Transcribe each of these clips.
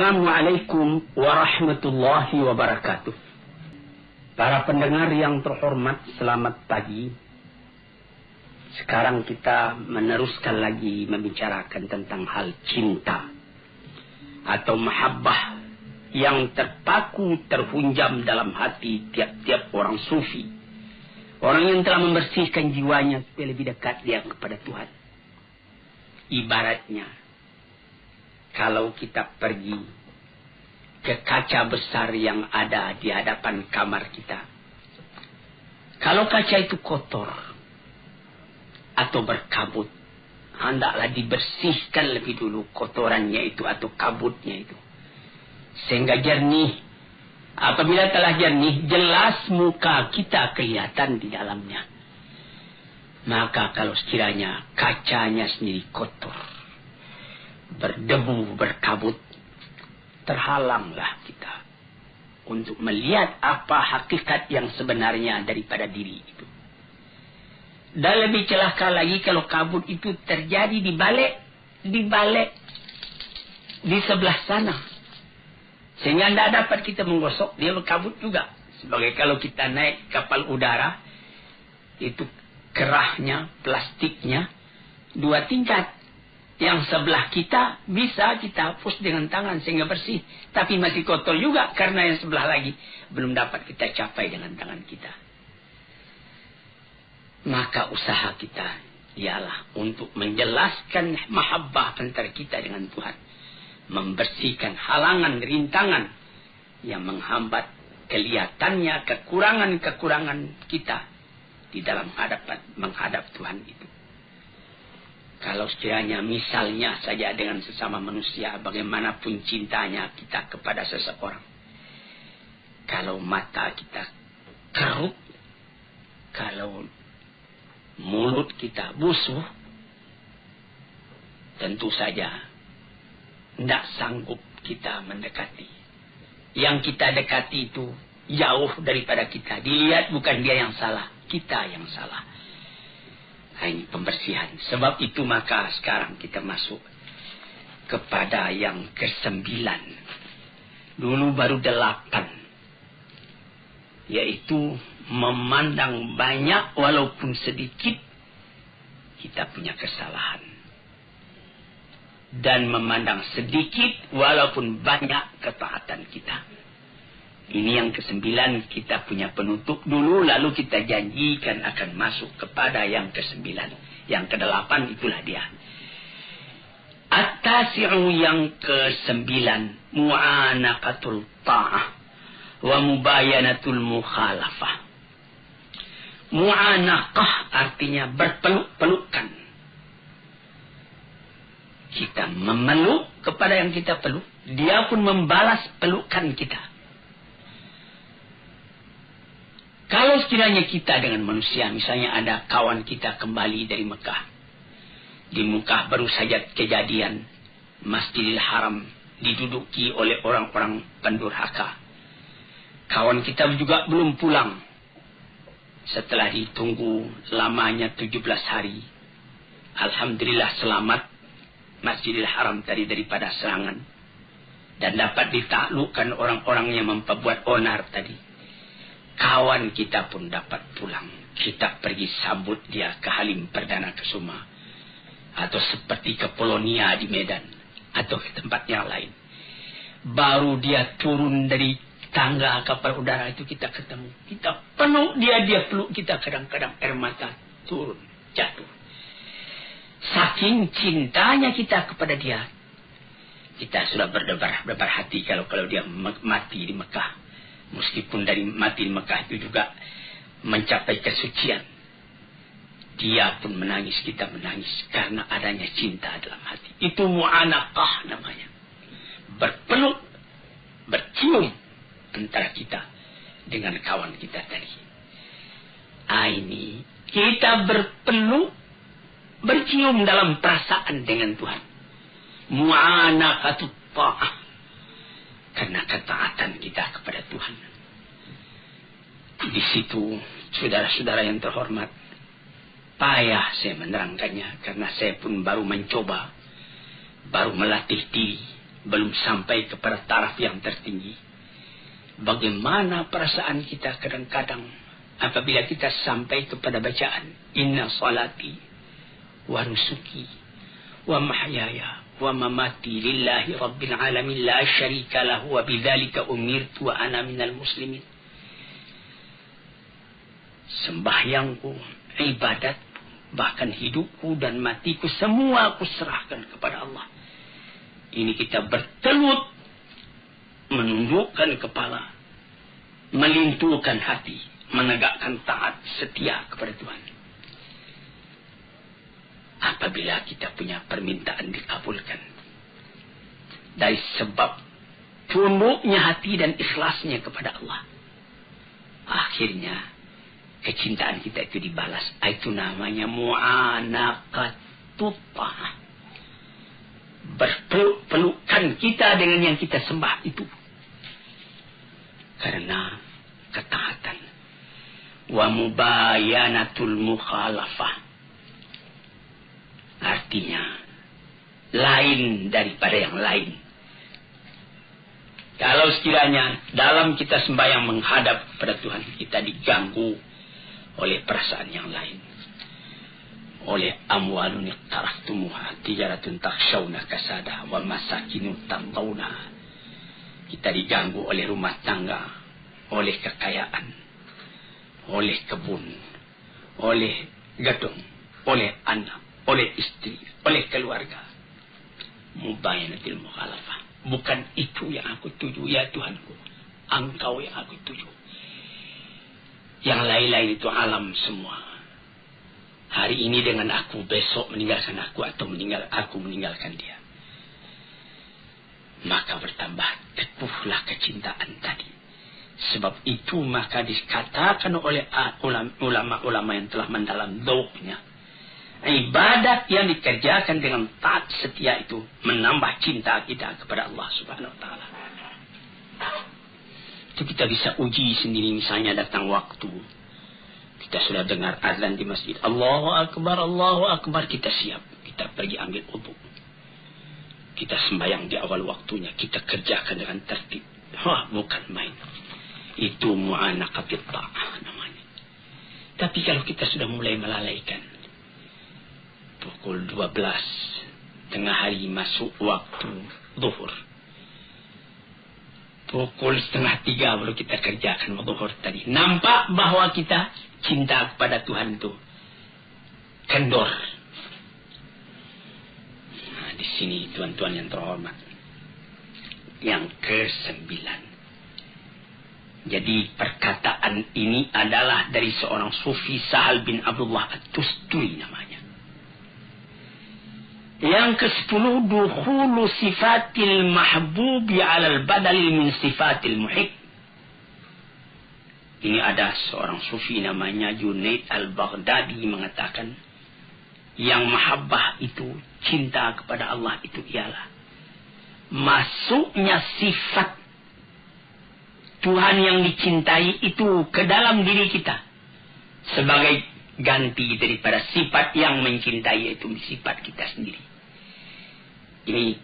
Assalamualaikum warahmatullahi wabarakatuh. Para pendengar yang terhormat, selamat pagi. Sekarang kita meneruskan lagi membicarakan tentang hal cinta atau mahabbah yang terpaku terhunjam dalam hati tiap-tiap orang sufi. Orang yang telah membersihkan jiwanya supaya lebih dekat dia kepada Tuhan. Ibaratnya, kalau kita pergi ke kaca besar yang ada di hadapan kamar kita. Kalau kaca itu kotor atau berkabut, hendaklah dibersihkan lebih dulu kotorannya itu atau kabutnya itu. Sehingga jernih. Apabila telah jernih, jelas muka kita kelihatan di dalamnya. Maka kalau sekiranya kacanya sendiri kotor, berdebu, berkabut, terhalanglah kita untuk melihat apa hakikat yang sebenarnya daripada diri itu. Dan lebih celaka lagi kalau kabut itu terjadi di balik di sebelah sana, sehingga tidak dapat kita menggosok, dia berkabut juga. Sebagai kalau kita naik kapal udara, itu kerahnya, plastiknya 2 tingkat. Yang sebelah kita bisa kita hapus dengan tangan sehingga bersih. Tapi masih kotor juga karena yang sebelah lagi belum dapat kita capai dengan tangan kita. Maka usaha kita ialah untuk menjelaskan mahabbah antara kita dengan Tuhan. Membersihkan halangan, rintangan yang menghambat kelihatannya kekurangan-kekurangan kita di dalam menghadap Tuhan itu. Kalau sekiranya misalnya saja dengan sesama manusia, bagaimanapun cintanya kita kepada seseorang. Kalau mata kita kerut, kalau mulut kita busuk, tentu saja tidak sanggup kita mendekati. Yang kita dekati itu jauh daripada kita. Dilihat bukan dia yang salah, kita yang salah. Ini pembersihan. Sebab itu maka sekarang kita masuk kepada yang ke-9. Dulu baru 8. Yaitu memandang banyak walaupun sedikit kita punya kesalahan. Dan memandang sedikit walaupun banyak ketaatan kita. Ini yang ke-9, kita punya penutup dulu, lalu kita janjikan akan masuk kepada yang ke-9. Yang ke-8 itulah dia. At-tasi'u yang ke-9, mu'anaqatul ta'ah wa mubayanatul mukhalafah. Mu'anaqah artinya berpeluk-pelukan. Kita memeluk kepada yang kita peluk, dia pun membalas pelukan kita. Kalau sekiranya kita dengan manusia, misalnya ada kawan kita kembali dari Mekah. Di Mekah baru saja kejadian Masjidil Haram diduduki oleh orang-orang pendurhaka. Kawan kita juga belum pulang. Setelah ditunggu lamanya 17 hari. Alhamdulillah selamat Masjidil Haram tadi daripada serangan. Dan dapat ditaklukkan orang-orang yang memperbuat onar tadi. Kawan kita pun dapat pulang. Kita pergi sambut dia ke Halim Perdana Kusuma. Atau seperti ke Polonia di Medan. Atau ke tempat yang lain. Baru dia turun dari tangga kapal udara itu kita ketemu. Kita penuh dia peluk kita, kadang-kadang air mata turun, jatuh. Saking cintanya kita kepada dia. Kita sudah berdebar hati kalau dia mati di Mekah. Meskipun dari mati di Mekah itu juga mencapai kesucian. Dia pun menangis, kita menangis. Karena adanya cinta dalam hati. Itu mu'anaqah namanya. Berpeluk, bercium antara kita dengan kawan kita tadi. Ini kita berpeluk, bercium dalam perasaan dengan Tuhan. Mu'anaqatut ta'ah. Karena ketaatan kita kepada Tuhan. Di situ, saudara-saudara yang terhormat, payah saya menerangkannya. Karena saya pun baru mencoba, baru melatih diri belum sampai kepada taraf yang tertinggi. Bagaimana perasaan kita kadang-kadang apabila kita sampai kepada bacaan inna salati wa nusuki wa mahyaya wa mamati lillahi rabbil alamin la syarika lahu wa bidzalika umirtu wa ana minal muslimin. Sembahyangku, ibadatku, bahkan hidupku dan matiku semua aku serahkan kepada Allah. Ini kita bertelut, menundukkan kepala, melintuhkan hati, menegakkan taat setia kepada Tuhan. Apabila kita punya permintaan dikabulkan dari sebab tunduknya hati dan ikhlasnya kepada Allah, akhirnya kecintaan kita itu dibalas. Itu namanya mu'anaqatut ta'ah. Berpeluk-pelukan kita dengan yang kita sembah itu karena ketaatan. Wa mubayanatul mukhalafah, artinya lain daripada yang lain. Kalau sekiranya dalam kita sembahyang menghadap kepada Tuhan, kita diganggu oleh perasaan yang lain, oleh amwalun iqtaraftumuha tijaratun takhshawna kasada wa masakinu tardawna. Kita diganggu oleh rumah tangga, oleh kekayaan, oleh kebun, oleh gedung, oleh anak, oleh istri, oleh keluarga. Mubayanatil mukhalafah. Bukan itu yang aku tuju, ya Tuhanku. Engkau yang aku tuju. Yang lain-lain itu alam semua. Hari ini dengan aku, besok meninggalkan aku, atau aku meninggalkan dia. Maka bertambah teguhlah kecintaan tadi. Sebab itu maka dikatakan oleh ulama-ulama yang telah mendalam dzauqnya, ibadat yang dikerjakan dengan taat setia itu menambah cinta kita kepada Allah Subhanahu wa taala. Itu kita bisa uji sendiri. Misalnya datang waktu kita sudah dengar azan di masjid, Allahu Akbar, kita siap, kita pergi ambil wudu, kita sembahyang di awal waktunya, kita kerjakan dengan tertib. Wah, bukan main. Itu mu'anaqatut ta'ah namanya. Tapi kalau kita sudah mulai melalaikan, pukul 12 tengah hari masuk waktu zuhur, pukul 2:30 baru kita kerjakan zuhur tadi. Nampak bahwa kita cinta kepada Tuhan itu kendor. Nah, di sini tuan-tuan yang terhormat, yang ke-9. Jadi perkataan ini adalah dari seorang sufi, Sahal bin Abdullah At-Tusturi namanya. Yang ke-10, dukhulu sifatil mahbubi alal badalil min sifatil muhib. Ini ada seorang sufi namanya Junaid al-Baghdadi mengatakan, yang mahabbah itu, cinta kepada Allah itu ialah masuknya sifat Tuhan yang dicintai itu ke dalam diri kita sebagai ganti daripada sifat yang mencintai, yaitu sifat kita sendiri. Ini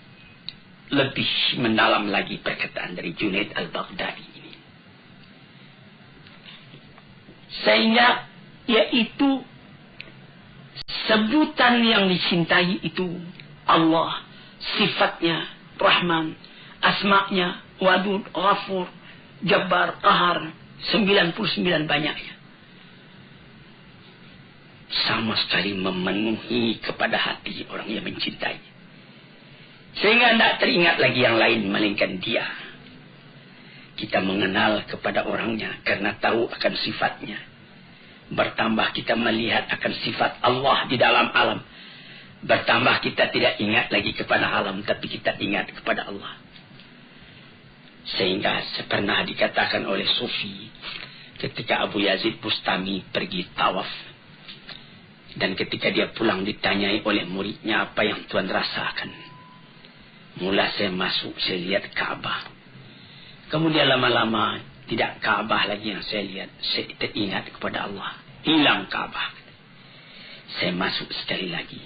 lebih mendalam lagi perkataan dari Junaid al-Baghdadi ini. Sehingga yaitu sebutan yang dicintai itu Allah, sifatnya Rahman, asma'nya Wadud, Ghafur, Jabbar, Qahar, 99 banyaknya. Sama sekali memenuhi kepada hati orang yang mencintai. Sehingga tidak teringat lagi yang lain melainkan dia. Kita mengenal kepada orangnya karena tahu akan sifatnya. Bertambah kita melihat akan sifat Allah di dalam alam. Bertambah kita tidak ingat lagi kepada alam, tapi kita ingat kepada Allah. Sehingga pernah dikatakan oleh Sufi, ketika Abu Yazid Bustami pergi tawaf, dan ketika dia pulang ditanyai oleh muridnya, apa yang Tuan rasakan? Mula saya masuk, saya lihat Ka'bah. Kemudian lama-lama tidak Ka'bah lagi yang saya lihat, saya teringat kepada Allah. Hilang Ka'bah. Saya masuk sekali lagi.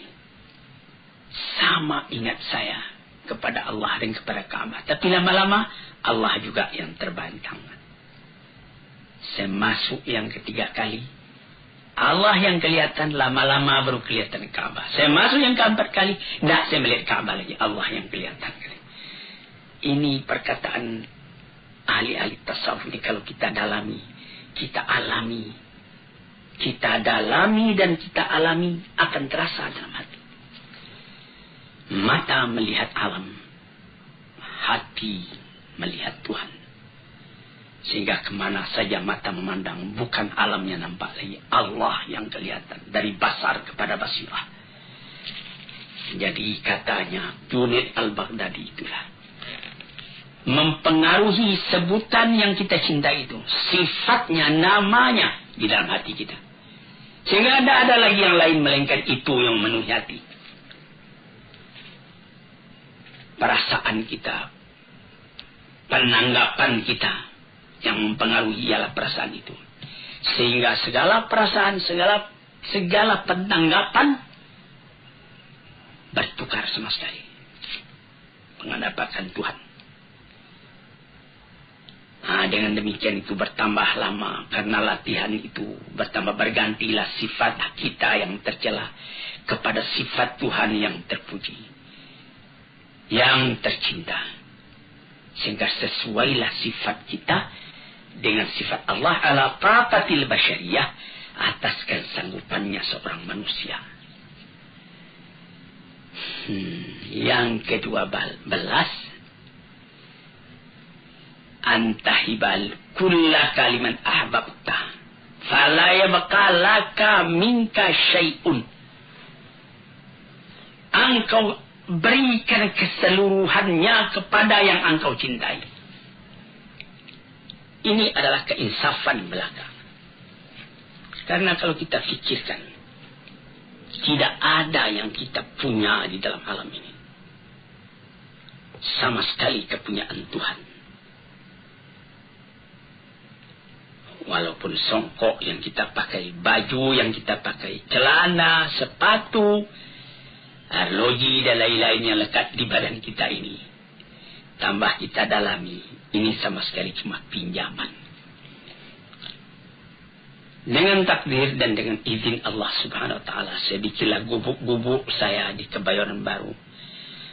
Sama ingat saya kepada Allah dan kepada Ka'bah. Tapi lama-lama Allah juga yang terbantang. Saya masuk yang ketiga kali, Allah yang kelihatan, lama-lama baru kelihatan Ka'bah. Saya masuk yang keempat kali, tidak saya melihat Ka'bah lagi, Allah yang kelihatan. Ini perkataan ahli-ahli tasawuf ini kalau kita dalami, kita alami, kita dalami dan kita alami akan terasa dalam hati. Mata melihat alam, hati melihat Tuhan. Sehingga kemana saja mata memandang, bukan alamnya nampak lagi, Allah yang kelihatan dari basar kepada basirah. Jadi katanya Junaid al-Baghdadi itulah mempengaruhi sebutan yang kita cintai itu, sifatnya, namanya di dalam hati kita. Sehingga tidak ada lagi yang lain melainkan itu yang memenuhi hati. Perasaan kita, penanggapan kita yang mempengaruhi ialah perasaan itu. Sehingga segala perasaan, segala penanggapan bertukar sama sekali. Menghadapkan Tuhan. Dengan demikian itu bertambah lama, karena latihan itu bertambah, bergantilah sifat kita yang tercela kepada sifat Tuhan yang terpuji, yang tercinta. Sehingga sesuailah sifat kita dengan sifat Allah ala taqatil basyariyah, atas kesanggupannya seorang manusia. Yang ke-12, antahibal kulla kaliman ahbabta fala yabqa laka minka syai'un. Engkau berikan keseluruhannya kepada yang engkau cintai. Ini adalah keinsafan belaka. Karena kalau kita fikirkan, tidak ada yang kita punya di dalam alam ini sama sekali kepunyaan Tuhan. Walaupun songkok yang kita pakai, baju yang kita pakai, celana, sepatu, arloji dan lain-lain yang lekat di badan kita ini, tambah kita dalami, ini sama sekali cuma pinjaman. Dengan takdir dan dengan izin Allah Subhanahu Wa Taala, saya bikinlah gubuk-gubuk saya di Kebayoran Baru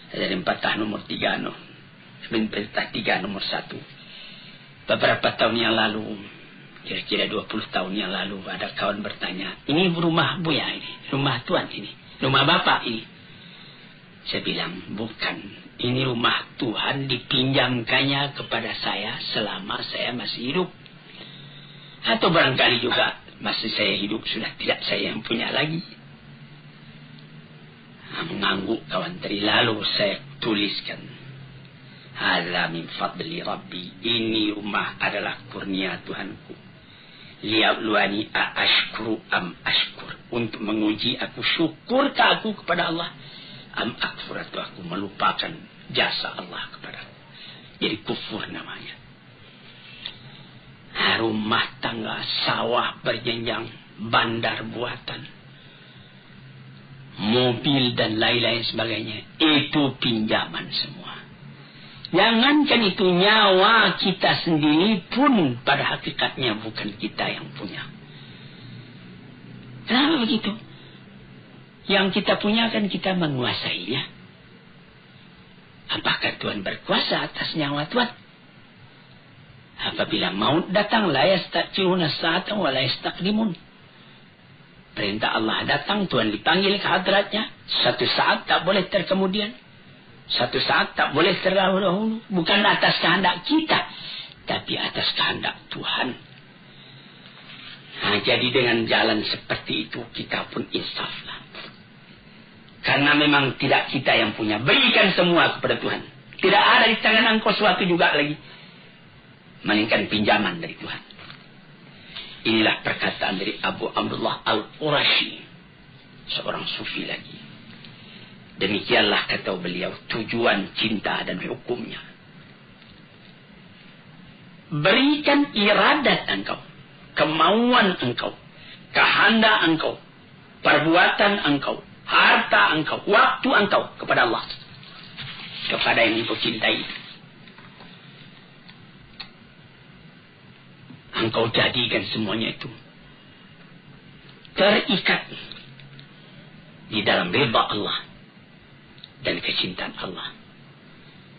dari Petah nomor 3, Petah 3 nomor 1. Beberapa tahun yang lalu, kira-kira 20 tahun yang lalu, ada kawan bertanya, ini rumah Buya ini, rumah Tuan ini, rumah Bapak ini. Saya bilang, bukan. Ini rumah Tuhan, dipinjamkannya kepada saya selama saya masih hidup. Atau barangkali juga masih saya hidup, sudah tidak saya yang punya lagi. Mengangguk kawan tadi, lalu saya tuliskan, hadza min fadli Rabbi, ini rumah adalah kurnia Tuhanku. Liyabluwani ashkuru am ashkur, untuk menguji aku syukurkah aku kepada Allah, am akfur, atau aku melupakan jasa Allah kepadaku. Jadi kufur namanya. Rumah tangga, sawah berjenjang, bandar buatan, mobil dan lain-lain sebagainya, itu pinjaman semua. Jangankan itu, nyawa kita sendiri pun pada hakikatnya bukan kita yang punya. Kenapa begitu? Yang kita punya kan kita menguasainya. Apakah Tuhan berkuasa atas nyawa Tuhan? Apabila maut datang, la yasta'khiruna sa'atan wa la yastaqdimun. Perintah Allah datang, Tuhan dipanggil ke hadratnya, satu saat tak boleh terkemudian, satu saat tak boleh terdahulu. Bukan atas kehendak kita, tapi atas kehendak Tuhan. Jadi dengan jalan seperti itu, kita pun insaflah. Karena memang tidak kita yang punya. Berikan semua kepada Tuhan. Tidak ada di tangan engkau suatu juga lagi, melainkan pinjaman dari Tuhan. Inilah perkataan dari Abu Abdullah Al-Qurashi, seorang sufi lagi. Demikianlah kata beliau tujuan cinta dan hukumnya. Berikan iradat engkau, kemauan engkau, kehendak engkau, perbuatan engkau, harta engkau, waktu engkau kepada Allah. kepada yang engkau cintai. Engkau jadikan semuanya itu terikat di dalam ridha Allah dan kecintaan Allah.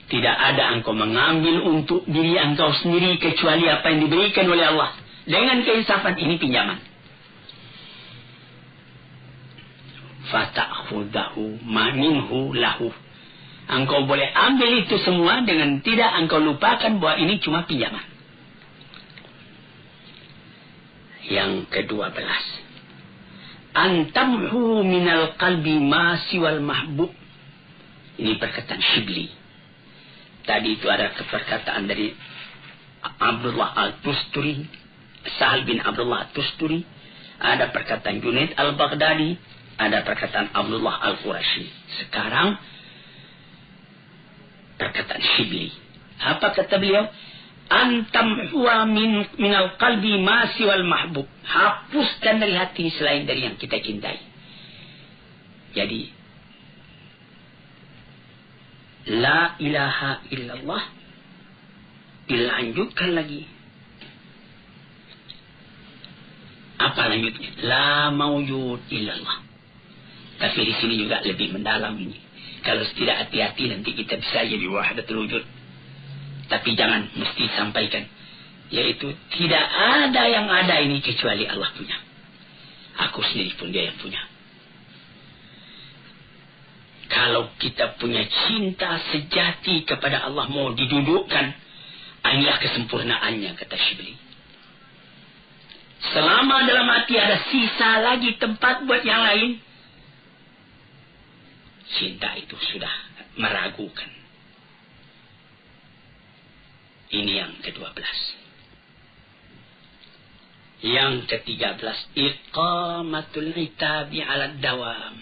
Tidak ada engkau mengambil untuk diri engkau sendiri kecuali apa yang diberikan oleh Allah. Dengan keinsafan ini pinjaman. Fata'khudahu ma minhu lahu. Engkau boleh ambil itu semua dengan tidak engkau lupakan bahwa ini cuma pinjaman. Yang ke-12. Antamhu minal qalbi ma siwal mahbub. Ini perkataan Shibli. Tadi itu ada perkataan dari Abdullah Al-Tusturi, Sahal bin Abdullah Al-Tusturi. Ada perkataan Junaid Al-Baghdadi. Ada perkataan Abdullah Al-Qurashi. Sekarang perkataan Shibli. Apa kata beliau? Antamhuwa minal qalbi ma siwal mahbub. Hapuskan dari hati selain dari yang kita cintai. Jadi la ilaha illallah. Dilanjutkan lagi. Apa lanjutnya? La maujud illallah. Tapi di sini juga lebih mendalam ini. Kalau tidak hati-hati nanti kita bisa jadi wahdatul wujud. Tapi jangan mesti sampaikan. Yaitu tidak ada yang ada ini kecuali Allah punya. Aku sendiri pun dia yang punya. Kalau kita punya cinta sejati kepada Allah mau didudukkan, inilah kesempurnaannya, kata Shibli. Selama dalam hati ada sisa lagi tempat buat yang lain, cinta itu sudah meragukan. Ini yang ke-12. Yang ke-13. Iqamatul itabi ala dawam.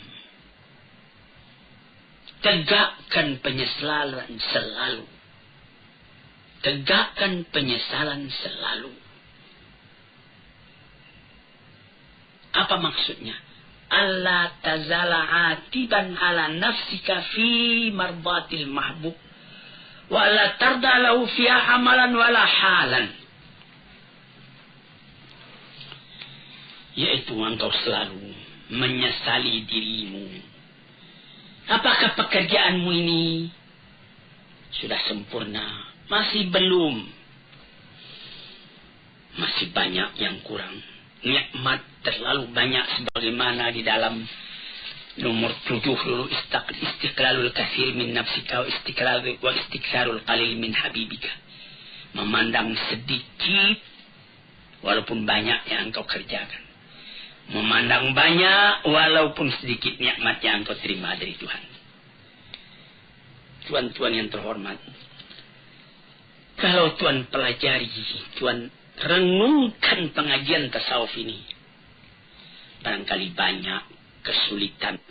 Tegakkan penyesalan selalu. Tegakkan penyesalan selalu. Apa maksudnya? Allah tazala atiban ala nafsika fi marbatil mahbub. Wa la tarda lahu fiha amalan wala halan. Yaitu engkau selalu menyesali dirimu. Apakah pekerjaanmu ini sudah sempurna? Masih belum. Masih banyak yang kurang. Nikmat terlalu banyak sebagaimana di dalam nomor 7 dulu, istiqlalul kathir min nafsika wa istiqlalul qalil min habibika. Memandang sedikit walaupun banyak yang engkau kerjakan. Memandang banyak walaupun sedikit nikmat yang engkau terima dari Tuhan. Tuan-tuan yang terhormat, kalau Tuan pelajari, Tuan renungkan pengajian tasawuf ini, barangkali banyak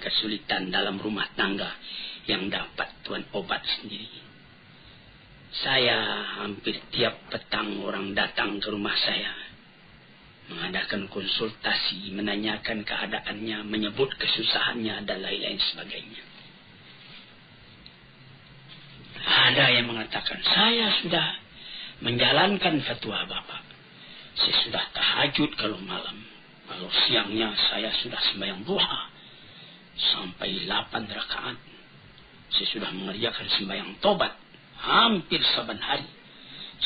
kesulitan dalam rumah tangga yang dapat Tuan obat sendiri. Saya hampir tiap petang orang datang ke rumah saya, mengadakan konsultasi, menanyakan keadaannya, menyebut kesusahannya dan lain-lain sebagainya. Ada yang mengatakan, saya sudah menjalankan fatwa Bapak. Saya sudah tahajud kalau malam. Kalau siangnya saya sudah sembahyang duha sampai 8 rakaat. Saya sudah mengerjakan sembahyang tobat hampir saban hari.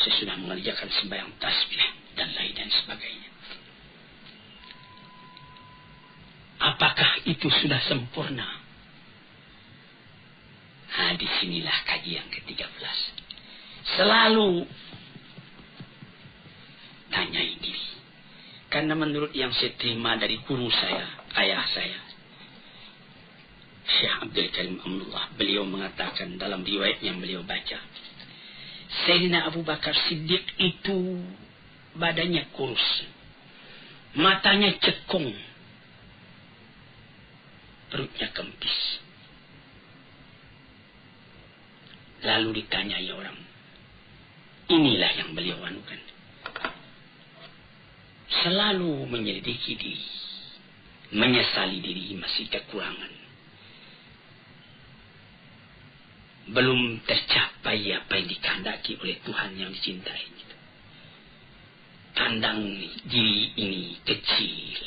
Saya sudah mengerjakan sembahyang tasbih dan lain-lain sebagainya. Apakah itu sudah sempurna? Nah, disinilah kajian ke-13. Selalu tanyai diri. Karena menurut yang saya terima dari guru saya, ayah saya, Syekh Abdul Karim Amnullah, beliau mengatakan dalam riwayat yang beliau baca, Sayyidina Abu Bakar Siddiq itu badannya kurus, matanya cekung, perutnya kempis. Lalu ditanyai orang, inilah yang beliau anukan. Selalu menyelidiki diri, menyesali diri masih kekurangan. belum tercapai apa yang dikehendaki oleh Tuhan yang dicintai. Pandang diri ini kecil.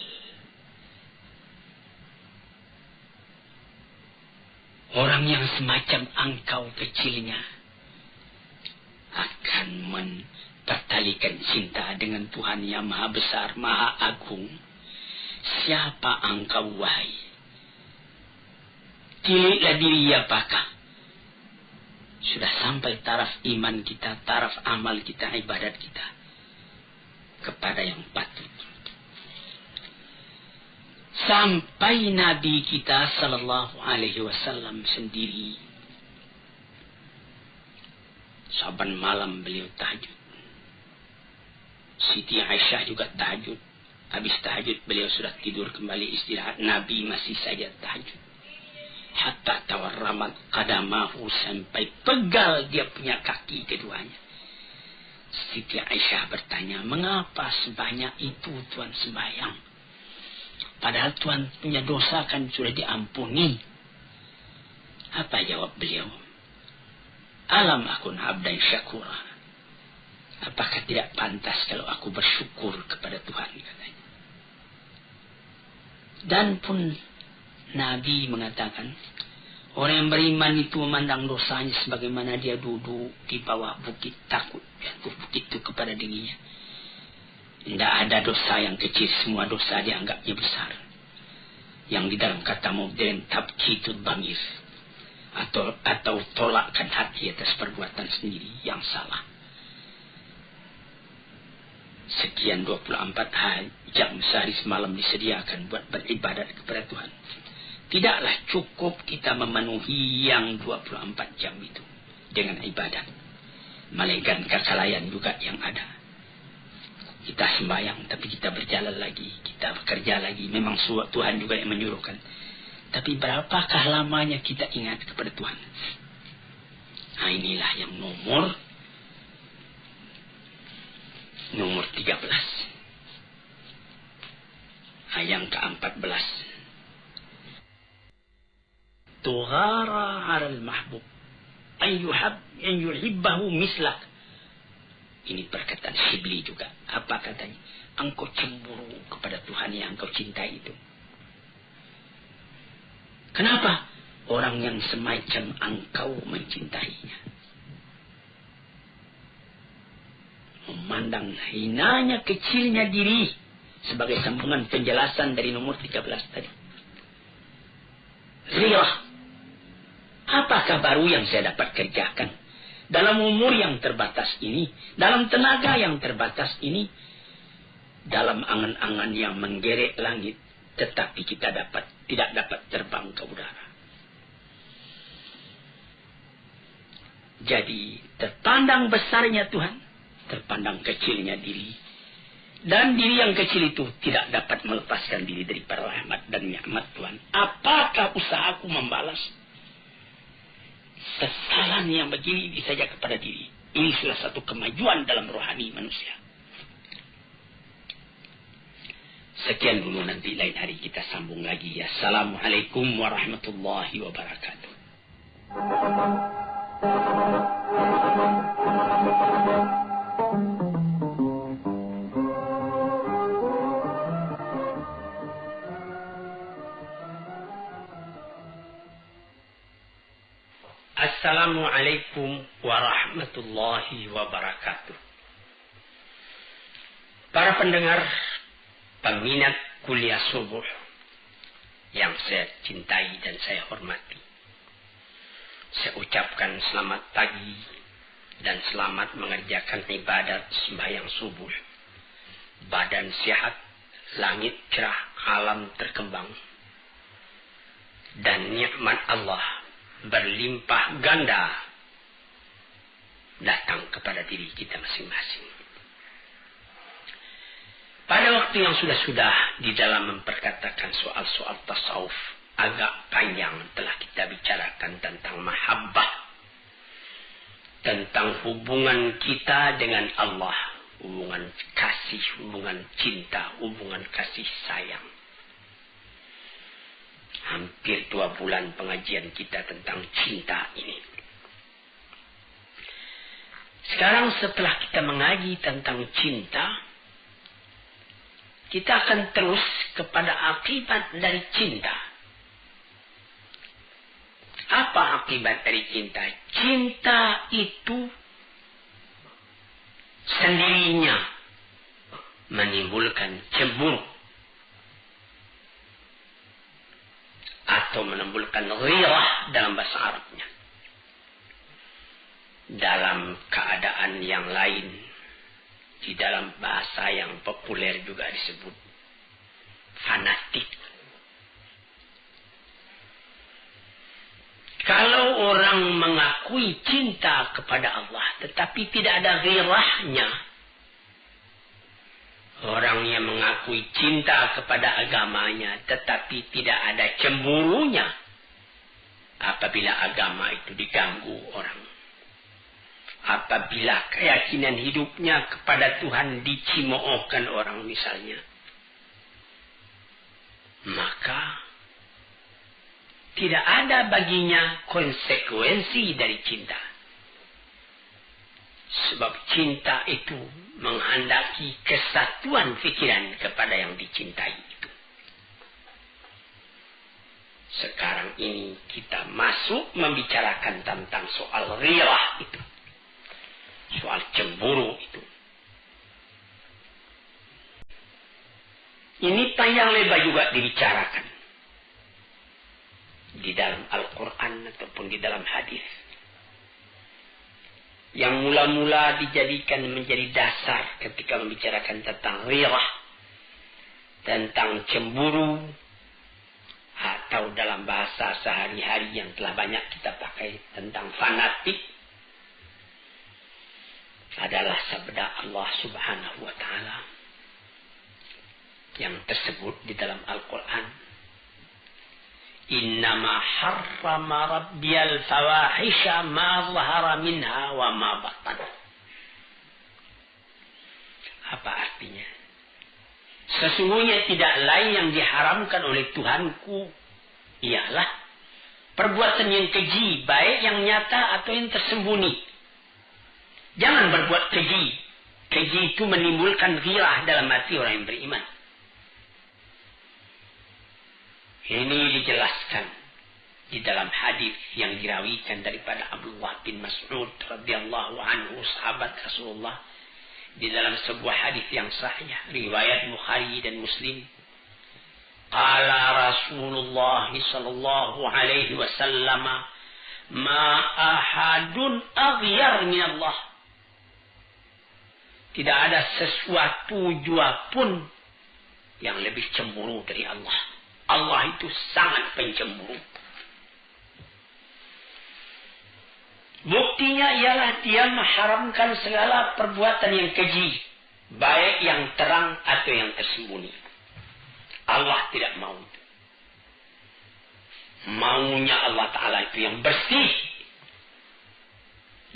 Orang yang semacam engkau kecilnya akan mempertalikan cinta dengan Tuhan yang maha besar, maha agung. Siapa engkau, wahai? Tiliklah diri, apakah sudah sampai taraf iman kita, taraf amal kita, ibadat kita kepada yang patut. Sampai Nabi kita sallallahu alaihi wasallam sendiri, saban malam beliau tahajud. Siti Aisyah juga tahajud. Habis tahajud beliau sudah tidur kembali istirahat. Nabi masih saja tahajud. Hatta tawarramat qadamahu, sampai pegal dia punya kaki keduanya. Siti Aisyah bertanya, mengapa sebanyak itu Tuhan sembahyang? Padahal Tuhan punya dosa kan sudah diampuni. Apa jawab beliau? Alam akun abdan syakura. Apakah tidak pantas kalau aku bersyukur kepada Tuhan, katanya. Dan pun Nabi mengatakan, orang yang beriman itu memandang dosanya sebagaimana dia duduk di bawah bukit, takut jatuh bukit itu kepada dirinya. Tidak ada dosa yang kecil, semua dosa dianggapnya besar. Yang di dalam kata modern tabkitud bamir, atau tolakkan hati atas perbuatan sendiri yang salah. Sekian 24 jam sehari semalam disediakan buat beribadat kepada Tuhan. Tidaklah cukup kita memenuhi yang 24 jam itu dengan ibadat. Malaikat kelalaian juga yang ada. Kita sembahyang, tapi kita berjalan lagi, kita bekerja lagi. Memang Tuhan juga yang menyuruhkan. Tapi berapakah lamanya kita ingat kepada Tuhan? Nah, inilah yang nomor 13. Yang ke-14. Tughara 'alal mahbub an yuhibbahu mislak. Ini perkataan Syibli juga. Apa katanya? Engkau cemburu kepada Tuhan yang engkau cintai itu. Kenapa? Orang yang semacam engkau mencintainya. Memandang hinanya, kecilnya diri. Sebagai sambungan penjelasan dari nomor 13 tadi. Ghirah. Apakah baru yang saya dapat kerjakan? Dalam umur yang terbatas ini, dalam tenaga yang terbatas ini, dalam angan-angan yang menggeret langit, tetapi kita tidak dapat terbang ke udara. Jadi, terpandang besarnya Tuhan, terpandang kecilnya diri. Dan diri yang kecil itu tidak dapat melepaskan diri dari rahmat dan nikmat Tuhan. Apakah usahaku membalas kesalahan yang begini saja kepada diri? Ini salah satu kemajuan dalam rohani manusia. Sekian dulu, nanti lain hari kita sambung lagi. Assalamualaikum warahmatullahi wabarakatuh. Assalamualaikum warahmatullahi wabarakatuh. Para pendengar, peminat kuliah subuh yang saya cintai dan saya hormati, saya ucapkan selamat pagi dan selamat mengerjakan ibadat sembahyang subuh. Badan sehat, langit cerah, alam terkembang, dan nikmat Allah berlimpah ganda datang kepada diri kita masing-masing. Pada waktu yang sudah-sudah di dalam memperkatakan soal-soal tasawuf, agak panjang telah kita bicarakan tentang mahabbah, tentang hubungan kita dengan Allah, hubungan kasih, hubungan cinta, hubungan kasih sayang. Hampir 2 bulan pengajian kita tentang cinta ini. Sekarang setelah kita mengaji tentang cinta, kita akan terus kepada akibat dari cinta. Apa akibat dari cinta? Cinta itu sendirinya menimbulkan cemburu atau menimbulkan ghirah dalam bahasa Arabnya. Dalam keadaan yang lain, di dalam bahasa yang populer juga disebut fanatik. Kalau orang mengakui cinta kepada Allah tetapi tidak ada ghirahnya, orang yang mengakui cinta kepada agamanya tetapi tidak ada cemburunya apabila agama itu diganggu orang, apabila keyakinan hidupnya kepada Tuhan dicimoohkan orang misalnya, maka tidak ada baginya konsekuensi dari cinta. Sebab cinta itu menghendaki kesatuan pikiran kepada yang dicintai itu. Sekarang ini kita masuk membicarakan tentang soal ghirah itu. Soal cemburu itu. Ini panjang lebar juga dibicarakan. Di dalam Al-Quran ataupun di dalam hadis. Yang mula-mula dijadikan menjadi dasar ketika membicarakan tentang ghirah, tentang cemburu, atau dalam bahasa sehari-hari yang telah banyak kita pakai tentang fanatik, adalah sabda Allah Subhanahu wa Ta'ala yang tersebut di dalam Al-Quran. Innama harrama rabbiyal fawahisha ma zahara minha wa ma batan. Apa artinya? Sesungguhnya tidak lain yang diharamkan oleh Tuhanku ialah perbuatan yang keji, baik yang nyata atau yang tersembunyi. Jangan berbuat keji. Keji itu menimbulkan ghirah dalam hati orang yang beriman. Ini dijelaskan di dalam hadis yang dirawikan daripada Abdullah bin Mas'ud radhiyallahu anhu, sahabat Rasulullah, di dalam sebuah hadis yang sahih riwayat Bukhari dan Muslim. Qala Rasulullah sallallahu alaihi wasallam, ma ahadun aghyar min Allah. Tidak ada sesuatu jua pun yang lebih cemburu dari Allah. Allah itu sangat pencemburu. Buktinya ialah dia mengharamkan segala perbuatan yang keji, baik yang terang atau yang tersembunyi. Allah tidak mau itu. Maunya Allah Ta'ala itu yang bersih.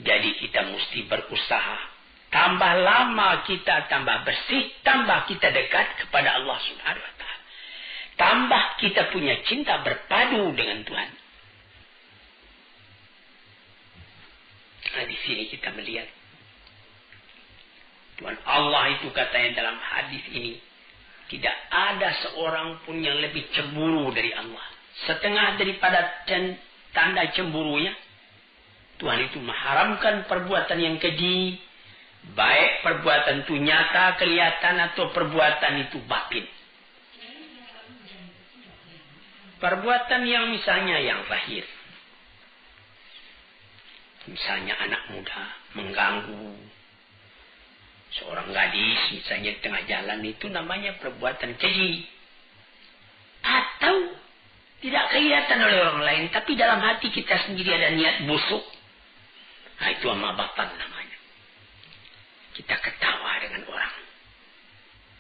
Jadi kita mesti berusaha. Tambah lama kita tambah bersih, tambah kita dekat kepada Allah Subhanahu wa Ta'ala. Tambah kita punya cinta berpadu dengan Tuhan. Nah, di sini kita melihat Tuhan Allah itu katanya dalam hadis ini, tidak ada seorang pun yang lebih cemburu dari Allah. Setengah daripada tanda cemburunya, Tuhan itu mengharamkan perbuatan yang keji, baik perbuatan itu nyata, kelihatan, atau perbuatan itu batin. Perbuatan yang misalnya yang zahir. Misalnya anak muda mengganggu seorang gadis misalnya di tengah jalan, itu namanya perbuatan keji. Atau tidak kelihatan oleh orang lain, tapi dalam hati kita sendiri ada niat busuk. Nah, itu amabatan namanya. Kita ketawa dengan orang,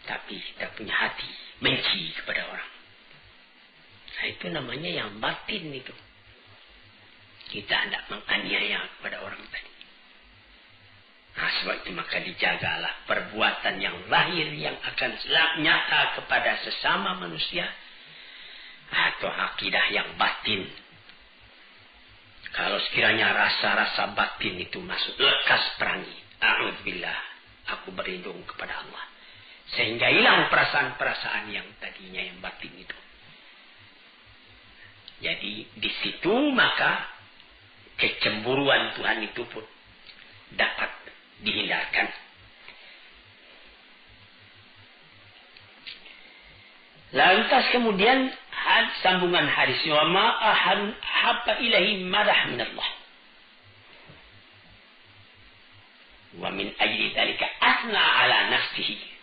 tapi kita punya hati benci kepada orang. Nah, itu namanya yang batin itu. Kita tidak menganiaya kepada orang tadi. Nah, sebab itu maka dijagalah perbuatan yang lahir yang akan nyata kepada sesama manusia, atau akidah yang batin. Kalau sekiranya rasa-rasa batin itu masuk, lekas perangi. A'udzubillah, aku berlindung kepada Allah. Sehingga hilang perasaan-perasaan yang tadinya yang batin itu. Jadi di situ maka kecemburuan Tuhan itu pun dapat dihindarkan. Lantas kemudian sambungan hadis, wa ma ahadun habba ilahi madah minallah. Wa min ajli dzalika asna ala nafsihi.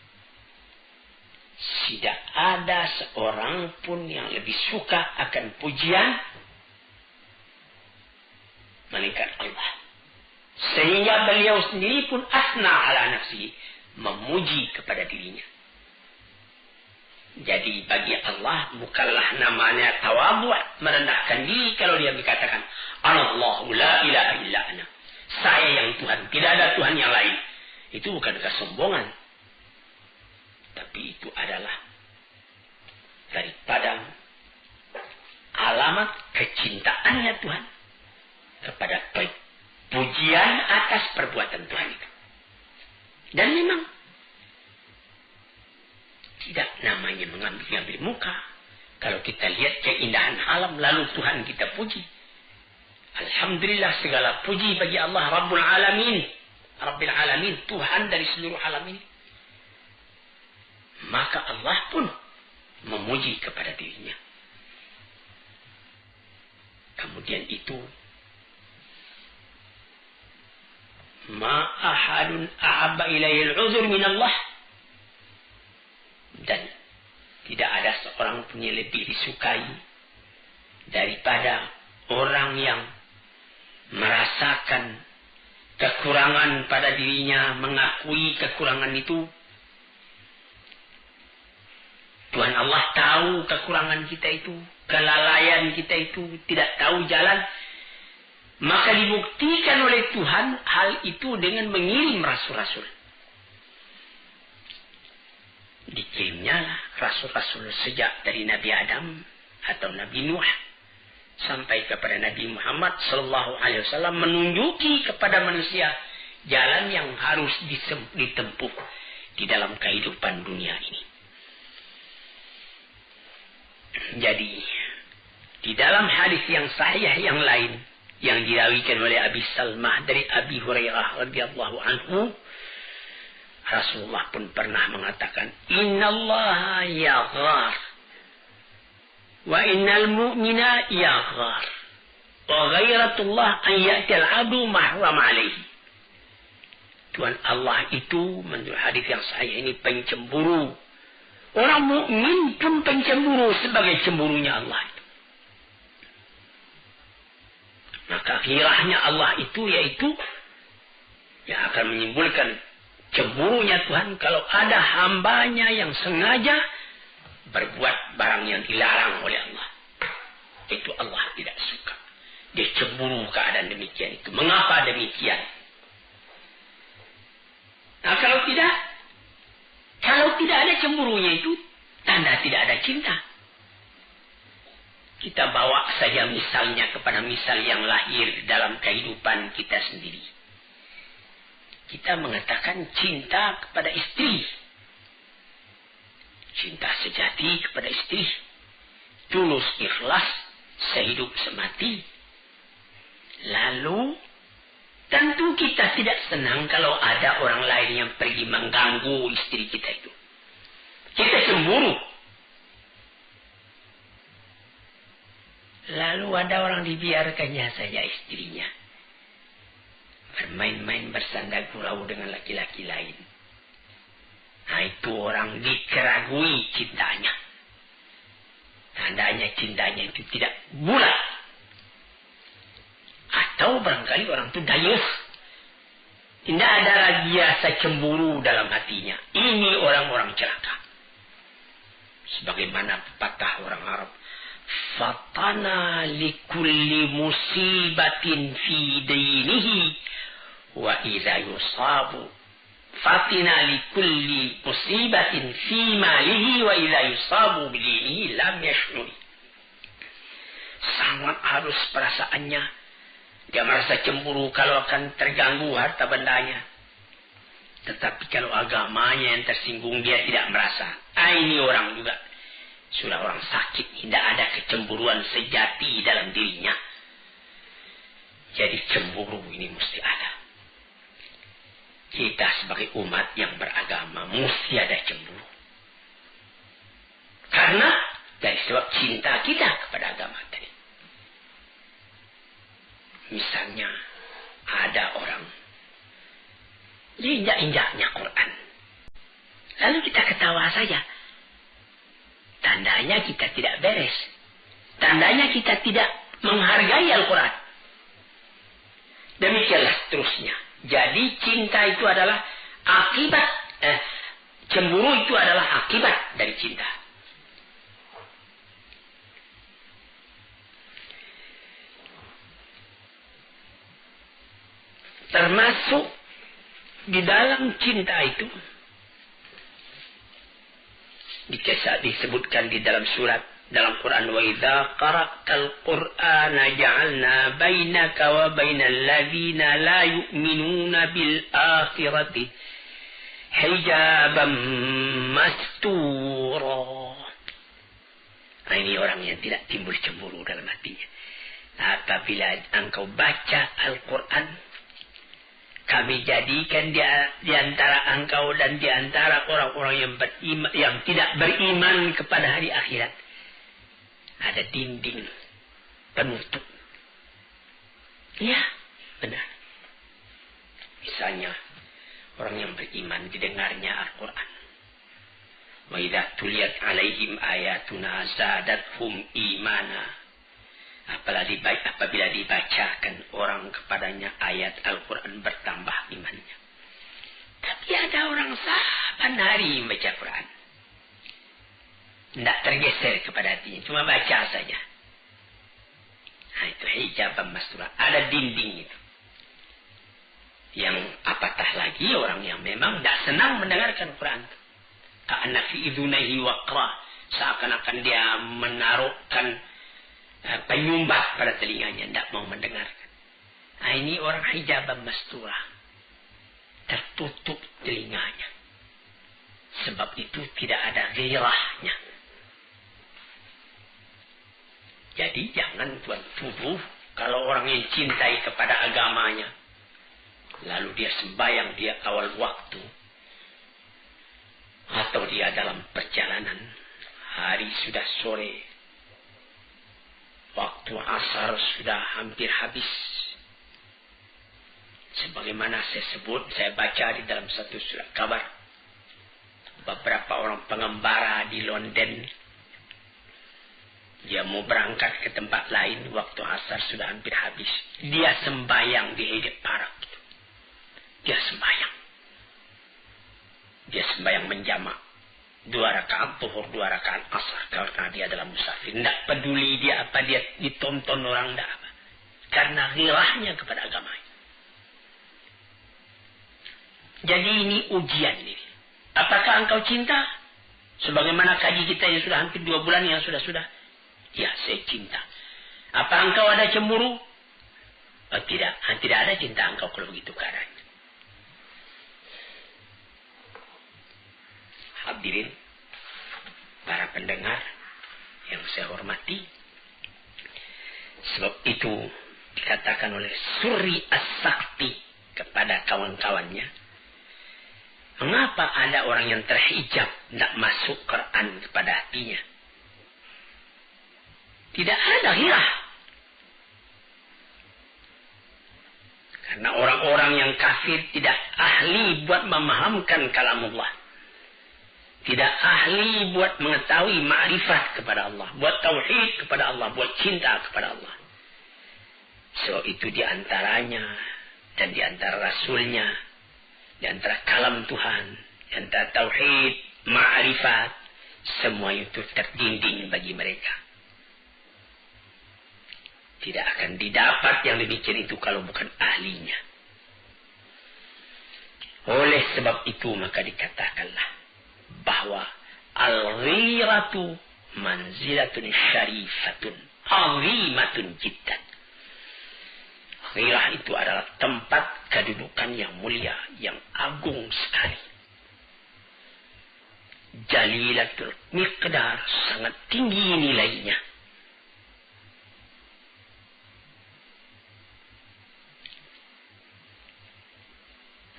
Tidak ada seorang pun yang lebih suka akan pujian melainkan Allah. Sehingga beliau sendiri pun asna ala nafsihi, memuji kepada dirinya. Jadi bagi Allah bukanlah namanya tawadhu', merendahkan diri kalau dia dikatakan Allahu la ilaha illa ana. Saya yang Tuhan, tidak ada Tuhan yang lain. Itu bukan kesombongan. Tapi itu adalah daripada alamat kecintaannya Tuhan kepada pujian atas perbuatan Tuhan itu. Dan memang tidak namanya mengambil muka. Kalau kita lihat keindahan alam lalu Tuhan kita puji. Alhamdulillah, segala puji bagi Allah Rabbul Alamin. Rabbil Alamin, Tuhan dari seluruh alam ini. Maka Allah pun memuji kepada dirinya. Kemudian itu ma ahadun ahabba ilayhi al-'udhr min Allah. Dan tidak ada seorang pun yang lebih disukai daripada orang yang merasakan kekurangan pada dirinya, mengakui kekurangan itu. Tuhan Allah tahu kekurangan kita itu, kelalaian kita itu, tidak tahu jalan. Maka dibuktikan oleh Tuhan hal itu dengan mengirim rasul-rasul. Dikirimnya rasul-rasul sejak dari Nabi Adam atau Nabi Nuh sampai kepada Nabi Muhammad sallallahu alaihi wasallam, menunjuki kepada manusia jalan yang harus ditempuh di dalam kehidupan dunia ini. Jadi di dalam hadis yang sahih yang lain yang diriwayatkan oleh Abi Salmah dari Abi Hurairah radhiyallahu anhu, Rasulullah pun pernah mengatakan, innallaha yaghar wa innal mu'mina yaghar wa ghairatullah an ya'til 'abdu mahram alaihi. Tuhan Allah itu menurut hadis yang sahih ini pencemburu. Orang mukmin pun pencemburu sebagai cemburunya Allah itu. Maka ghirahnya Allah itu yaitu yang akan menimbulkan cemburunya Tuhan kalau ada hambanya yang sengaja berbuat barang yang dilarang oleh Allah. Itu Allah tidak suka. Dia cemburu keadaan demikian itu. Mengapa demikian? Nah kalau tidak ada cemburunya itu, tanda tidak ada cinta. Kita bawa saja misalnya kepada misal yang lahir dalam kehidupan kita sendiri. Kita mengatakan cinta kepada istri. Cinta sejati kepada istri. Tulus ikhlas, sehidup semati. Lalu tentu kita tidak senang kalau ada orang lain yang pergi mengganggu istri kita itu. Kita cemburu. Lalu ada orang dibiarkannya saja istrinya bermain-main bersanda gurau dengan laki-laki lain. Nah itu orang dikeragui cintanya. Tandanya cintanya itu tidak bulat. Atau barangkali orang itu dayus. Tidak ada lagi rasa cemburu dalam hatinya. Ini orang-orang celaka. Sebagaimana pepatah orang Arab. Fatana likulli musibatin fi dinihi. Wa idha yusabu. Fatina likulli musibatin fi malihi. Wa idha yusabu bidinihi lam yashnuri. Sangat halus perasaannya. Dia merasa cemburu kalau akan terganggu harta bendanya. Tetapi kalau agamanya yang tersinggung, dia tidak merasa. Ini orang juga sudah orang sakit. Tidak ada kecemburuan sejati dalam dirinya. Jadi cemburu ini mesti ada. Kita sebagai umat yang beragama mesti ada cemburu. Karena dari sebab cinta kita kepada agama tadi. Misalnya ada orang injak-injaknya Quran. Lalu kita ketawa saja. Tandanya kita tidak beres. Tandanya kita tidak menghargai Al-Quran. Demikianlah seterusnya. Jadi cinta itu adalah akibat. Cemburu itu adalah akibat dari cinta. Termasuk di dalam cinta itu disebutkan di dalam surat dalam Quran, wa idza qara'tal qur'ana ja'alna bainaka wa bainal ladzina la yu'minuna bil akhirati hijaban mastura. Nah, ini orang yang tidak timbul cemburu dalam hatinya. Apabila engkau baca Al-Quran, kami jadikan di antara engkau dan di antara orang-orang yang beriman, yang tidak beriman kepada hari akhirat, ada dinding penutup. Ya, benar. Misalnya orang yang beriman didengarnya Al-Quran. Wa idza tuliyat alaihim ayatuna zadathum imana. Apabila dibacakan orang kepadanya ayat Al-Quran, bertambah imannya. Tapi ada orang saban hari membaca Quran, tidak tergeser kepada hatinya, cuma baca saja. Nah, itu hijab mastura, ada dinding itu. Yang apatah lagi orang yang memang tidak senang mendengarkan Quran. Ka'anna fi idunaihi waqra, seakan-akan dia menaruhkan penyumbah pada telinganya, tidak mau mendengarkan. Nah, ini orang hijab mastura, tertutup telinganya. Sebab itu tidak ada gairahnya. Jadi jangan tuan tuduh kalau orang yang cintai kepada agamanya, lalu dia sembahyang dia awal waktu, atau dia dalam perjalanan, hari sudah sore, waktu asar sudah hampir habis. Sebagaimana saya baca di dalam satu surat kabar, beberapa orang pengembara di London, dia mau berangkat ke tempat lain, waktu asar sudah hampir habis. Dia sembahyang di Hyde Park. Dia sembahyang menjamak. 2 rakaat zuhur, 2 rakaat asar, karena dia adalah musafir. Tidak peduli dia apa, dia ditonton orang, tidak apa. Karena ghirahnya kepada agama. Jadi ini ujian ini. Apakah engkau cinta? Sebagaimana kaji kita yang sudah hampir 2 bulan yang sudah-sudah. Ya, saya cinta. Apa engkau ada cemburu? Oh, tidak. Tidak ada cinta engkau kalau begitu keadaannya. Hadirin, para pendengar yang saya hormati, sebab itu dikatakan oleh Suri As-Sakti kepada kawan-kawannya, mengapa ada orang yang terhijab tidak masuk Quran kepada hatinya? Tidak ada ghirah. Karena orang-orang yang kafir tidak ahli buat memahamkan kalamullah. Tidak ahli buat mengetahui ma'rifat kepada Allah, buat tauhid kepada Allah, buat cinta kepada Allah. So itu diantaranya dan diantara Rasulnya, diantara kalam Tuhan, diantara tauhid, ma'rifat, semua itu terdinding bagi mereka. Tidak akan didapat yang demikian itu kalau bukan ahlinya. Oleh sebab itu maka dikatakanlah bahwa al-ghiratu manzilatun syarifatun azimatun jiddan. Ghirah itu adalah tempat kedudukan yang mulia, yang agung sekali. Jalilatul miqdar, sangat tinggi nilainya.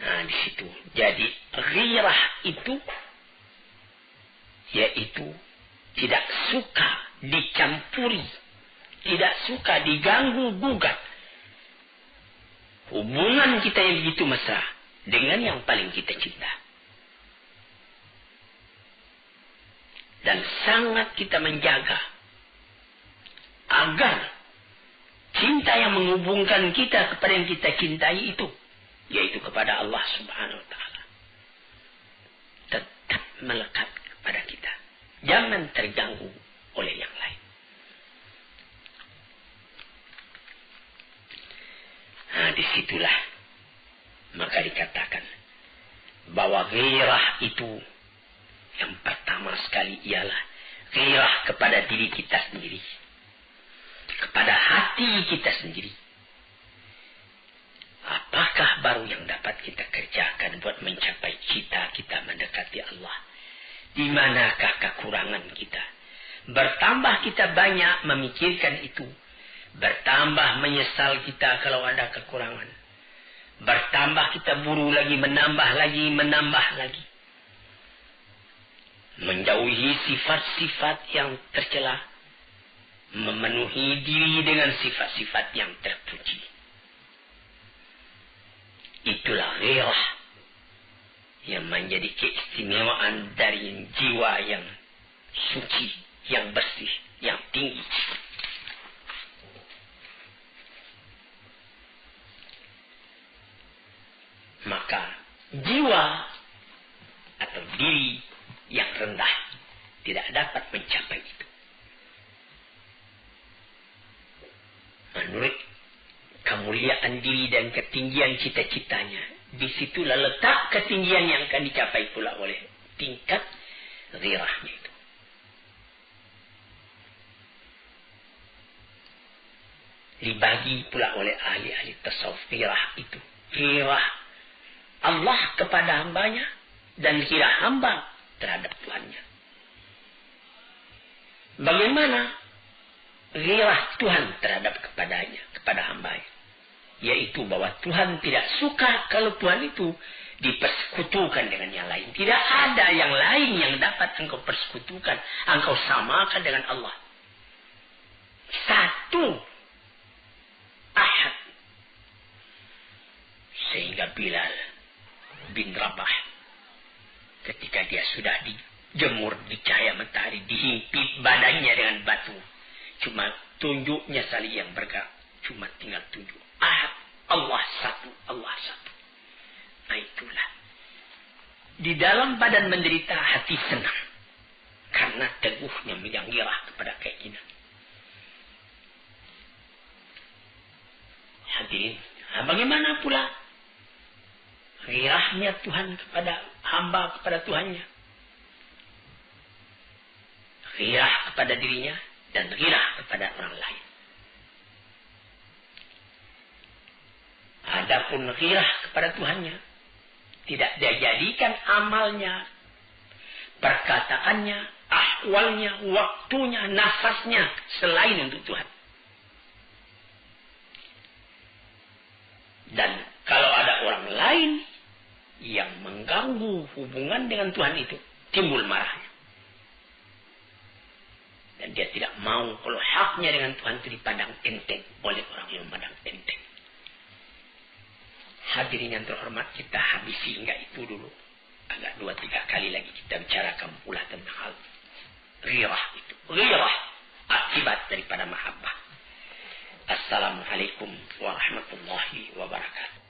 Nah, di situ. Jadi ghirah itu yaitu tidak suka dicampuri, tidak suka diganggu gugat hubungan kita yang begitu mesra dengan yang paling kita cinta. Dan sangat kita menjaga agar cinta yang menghubungkan kita kepada yang kita cintai itu, yaitu kepada Allah Subhanahu wa Ta'ala, tetap melekat kepada kita. Jangan terganggu oleh yang lain. Nah, disitulah maka dikatakan bahwa ghirah itu yang pertama sekali ialah ghirah kepada diri kita sendiri, kepada hati kita sendiri. Apakah baru yang dapat kita kerjakan buat mencapai cita kita mendekati Allah? Di manakah kekurangan kita? Bertambah kita banyak memikirkan itu, bertambah menyesal kita kalau ada kekurangan. Bertambah kita buru lagi, menambah lagi. Menjauhi sifat-sifat yang tercela, memenuhi diri dengan sifat-sifat yang terpuji. Itulah ghirah yang menjadi keistimewaan dari jiwa yang suci, yang bersih, yang tinggi. Maka jiwa atau diri yang rendah tidak dapat mencapai itu. Menurut kemuliaan diri dan ketinggian cita-citanya, disitulah letak ketinggian yang akan dicapai pula oleh tingkat ghirahnya itu. Dibagi pula oleh ahli-ahli tasawuf ghirah itu. Ghirah Allah kepada hambanya dan ghirah hamba terhadap Tuhannya. Bagaimana ghirah Tuhan terhadap kepadanya, kepada hambanya? Yaitu bahwa Tuhan tidak suka kalau Tuhan itu dipersekutukan dengan yang lain. Tidak ada yang lain yang dapat engkau persekutukan, engkau samakan dengan Allah. Satu, ahad. Sehingga Bilal bin Rabah, ketika dia sudah dijemur di cahaya matahari, dihimpit badannya dengan batu, cuma tunjuknya saling yang bergerak, cuma tinggal tunjuk ahad, Allah satu, Allah satu. Nah, itulah di dalam badan menderita, hati senang karena teguhnya yang ghirah kepada keinginan. Hadirin, bagaimana pula ghirahnya Tuhan kepada hamba, kepada Tuhannya? Ghirah kepada dirinya dan ghirah kepada orang lain. Adapun ghirah kepada Tuhannya, tidak dia jadikan amalnya, perkataannya, ahwalnya, waktunya, nafasnya selain untuk Tuhan. Dan kalau ada orang lain yang mengganggu hubungan dengan Tuhan itu, timbul marahnya. Dan dia tidak mau kalau haknya dengan Tuhan itu dipandang enteng oleh orang yang memandang enteng. Hadirin yang terhormat, kita habisi hingga itu dulu. Agak 2-3 kali lagi kita bicarakan pula tentang hal ghirah itu. Ghirah akibat daripada mahabbah. Assalamualaikum warahmatullahi wabarakatuh.